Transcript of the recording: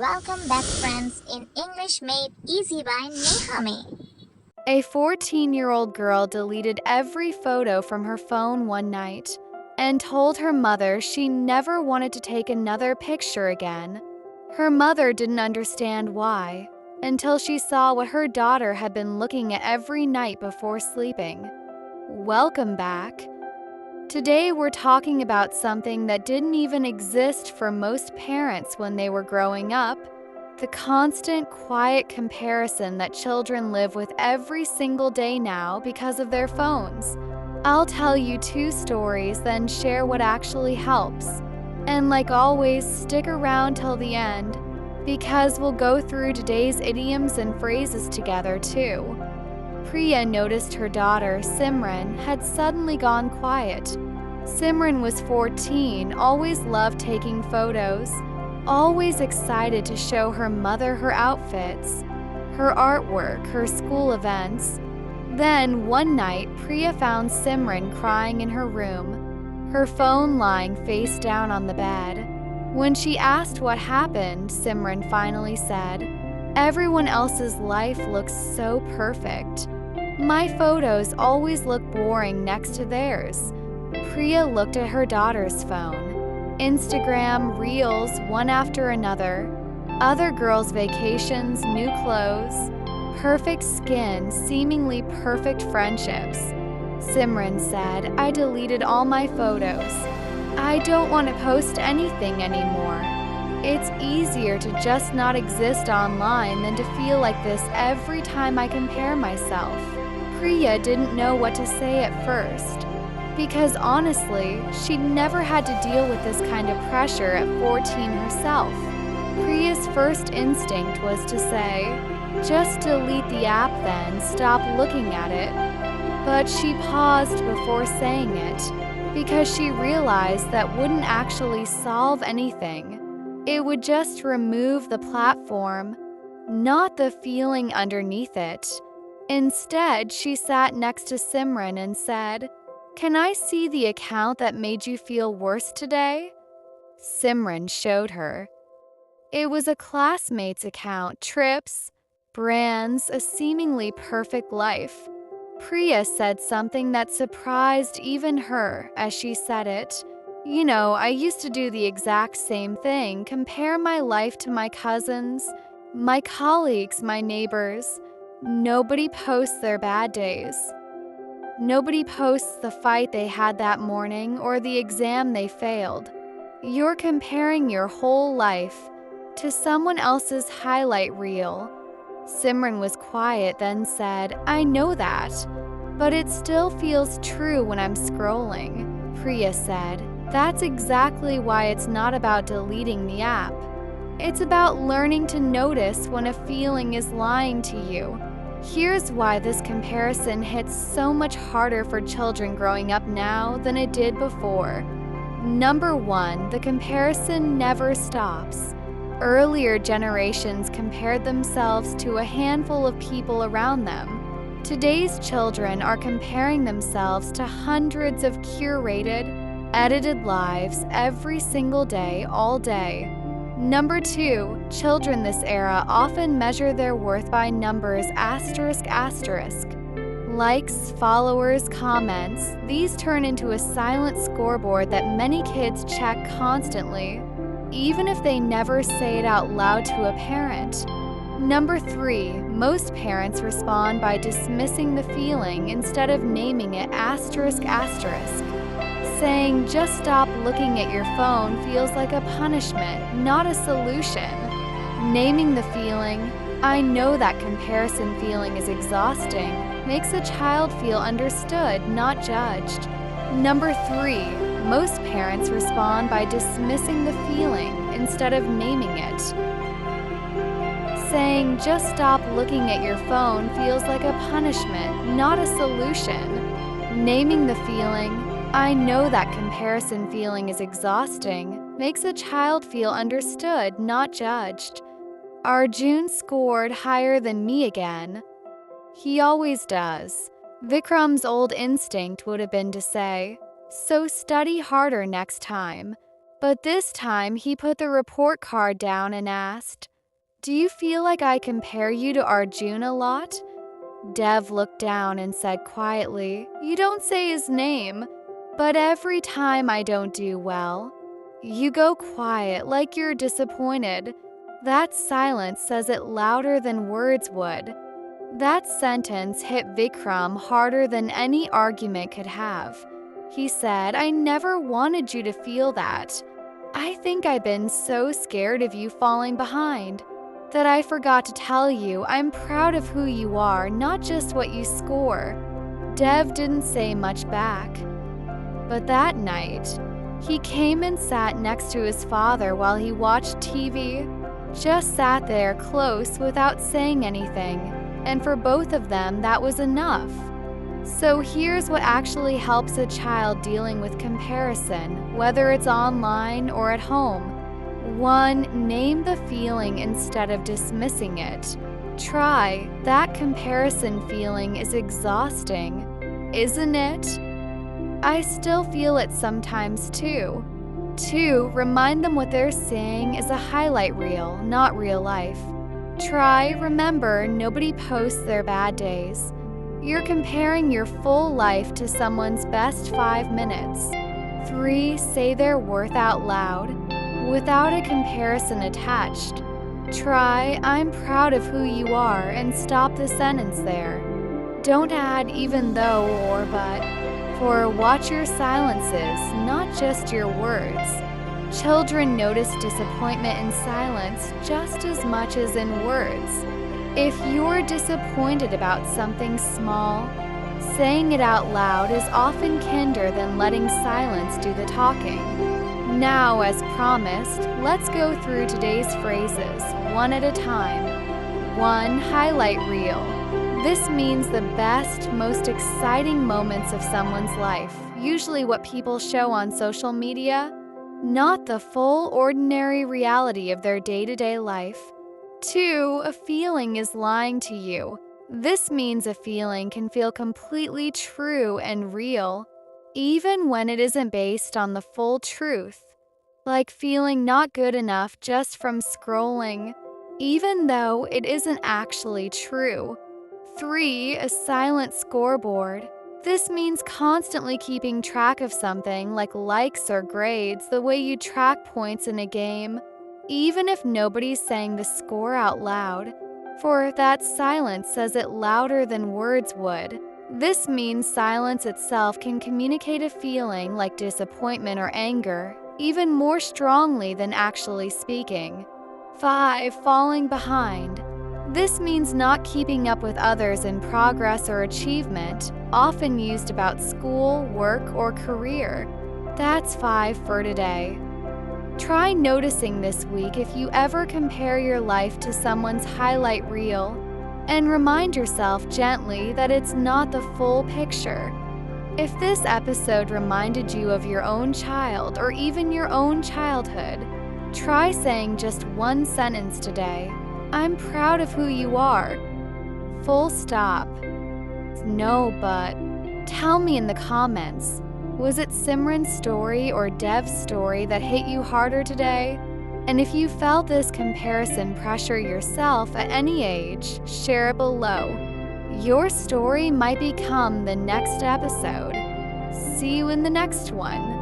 Welcome back, friends, in English Made Easy by Neha. A 14-year-old girl deleted every photo from her phone one night and told her mother she never wanted to take another picture again. Her mother didn't understand why until she saw what her daughter had been looking at every night before sleeping. Welcome back. Today we're talking about something that didn't even exist for most parents when they were growing up. The constant, quiet comparison that children live with every single day now because of their phones. I'll tell you 2 stories, then share what actually helps. And like always, stick around till the end, because we'll go through today's idioms and phrases together too. Priya noticed her daughter, Simran, had suddenly gone quiet. Simran was 14, always loved taking photos, always excited to show her mother her outfits, her artwork, her school events. Then, one night, Priya found Simran crying in her room, her phone lying face down on the bed. When she asked what happened, Simran finally said, "Everyone else's life looks so perfect. My photos always look boring next to theirs." Priya looked at her daughter's phone. Instagram, Reels, one after another. Other girls' vacations, new clothes, perfect skin, seemingly perfect friendships. Simran said, "I deleted all my photos. I don't want to post anything anymore. It's easier to just not exist online than to feel like this every time I compare myself." Priya didn't know what to say at first, because honestly, she'd never had to deal with this kind of pressure at 14 herself. Priya's first instinct was to say, "Just delete the app then, stop looking at it." But she paused before saying it, because she realized that wouldn't actually solve anything. It would just remove the platform, not the feeling underneath it. Instead, she sat next to Simran and said, "Can I see the account that made you feel worse today?" Simran showed her. It was a classmate's account, trips, brands, a seemingly perfect life. Priya said something that surprised even her as she said it. "You know, I used to do the exact same thing, compare my life to my cousins, my colleagues, my neighbors. Nobody posts their bad days. Nobody posts the fight they had that morning or the exam they failed. You're comparing your whole life to someone else's highlight reel." Simran was quiet, then said, "I know that, but it still feels true when I'm scrolling." Priya said, "That's exactly why it's not about deleting the app. It's about learning to notice when a feeling is lying to you." Here's why this comparison hits so much harder for children growing up now than it did before. Number 1, the comparison never stops. Earlier generations compared themselves to a handful of people around them. Today's children are comparing themselves to hundreds of curated, edited lives every single day, all day. Number 2, children this era often measure their worth by numbers ***. Likes, followers, comments, these turn into a silent scoreboard that many kids check constantly, even if they never say it out loud to a parent. Number 3, most parents respond by dismissing the feeling instead of naming it ***. Saying, "Just stop looking at your phone" feels like a punishment, not a solution. Naming the feeling, "I know that comparison feeling is exhausting," makes a child feel understood, not judged. Number 3, most parents respond by dismissing the feeling instead of naming it. Saying, "Just stop looking at your phone" feels like a punishment, not a solution. Naming the feeling, "I know that comparison feeling is exhausting," makes a child feel understood, not judged. Arjun scored higher than me again. He always does. Vikram's old instinct would have been to say, "So study harder next time." But this time, he put the report card down and asked, "Do you feel like I compare you to Arjun a lot?" Dev looked down and said quietly, "You don't say his name, but every time I don't do well, you go quiet like you're disappointed. That silence says it louder than words would." That sentence hit Vikram harder than any argument could have. He said, "I never wanted you to feel that. I think I've been so scared of you falling behind that I forgot to tell you I'm proud of who you are, not just what you score." Dev didn't say much back. But that night, he came and sat next to his father while he watched TV. Just sat there close without saying anything, and for both of them that was enough. So here's what actually helps a child dealing with comparison, whether it's online or at home. 1. Name the feeling instead of dismissing it. Try, "That comparison feeling is exhausting, isn't it? I still feel it sometimes too." 2. Remind them what they're saying is a highlight reel, not real life. Try, "Remember, nobody posts their bad days. You're comparing your full life to someone's best 5 minutes." 3. Say their worth out loud, without a comparison attached. Try, "I'm proud of who you are," and stop the sentence there. Don't add "even though" or "but," for watch your silences, not just your words. Children notice disappointment in silence just as much as in words. If you're disappointed about something small, saying it out loud is often kinder than letting silence do the talking. Now, as promised, let's go through today's phrases, one at a time. 1. Highlight reel. This means the best, most exciting moments of someone's life, usually what people show on social media, not the full, ordinary reality of their day-to-day life. 2. A feeling is lying to you. This means a feeling can feel completely true and real, even when it isn't based on the full truth. Like feeling not good enough just from scrolling, even though it isn't actually true. 3. A silent scoreboard. This means constantly keeping track of something like likes or grades, the way you track points in a game, even if nobody's saying the score out loud, for that silence says it louder than words would. This means silence itself can communicate a feeling like disappointment or anger, even more strongly than actually speaking. 5. Falling behind. This means not keeping up with others in progress or achievement, often used about school, work, or career. That's 5 for today. Try noticing this week if you ever compare your life to someone's highlight reel, and remind yourself gently that it's not the full picture. If this episode reminded you of your own child or even your own childhood, try saying just one sentence today. "I'm proud of who you are." Full stop. No but. Tell me in the comments, was it Simran's story or Dev's story that hit you harder today? And if you felt this comparison pressure yourself at any age, share it below. Your story might become the next episode. See you in the next one.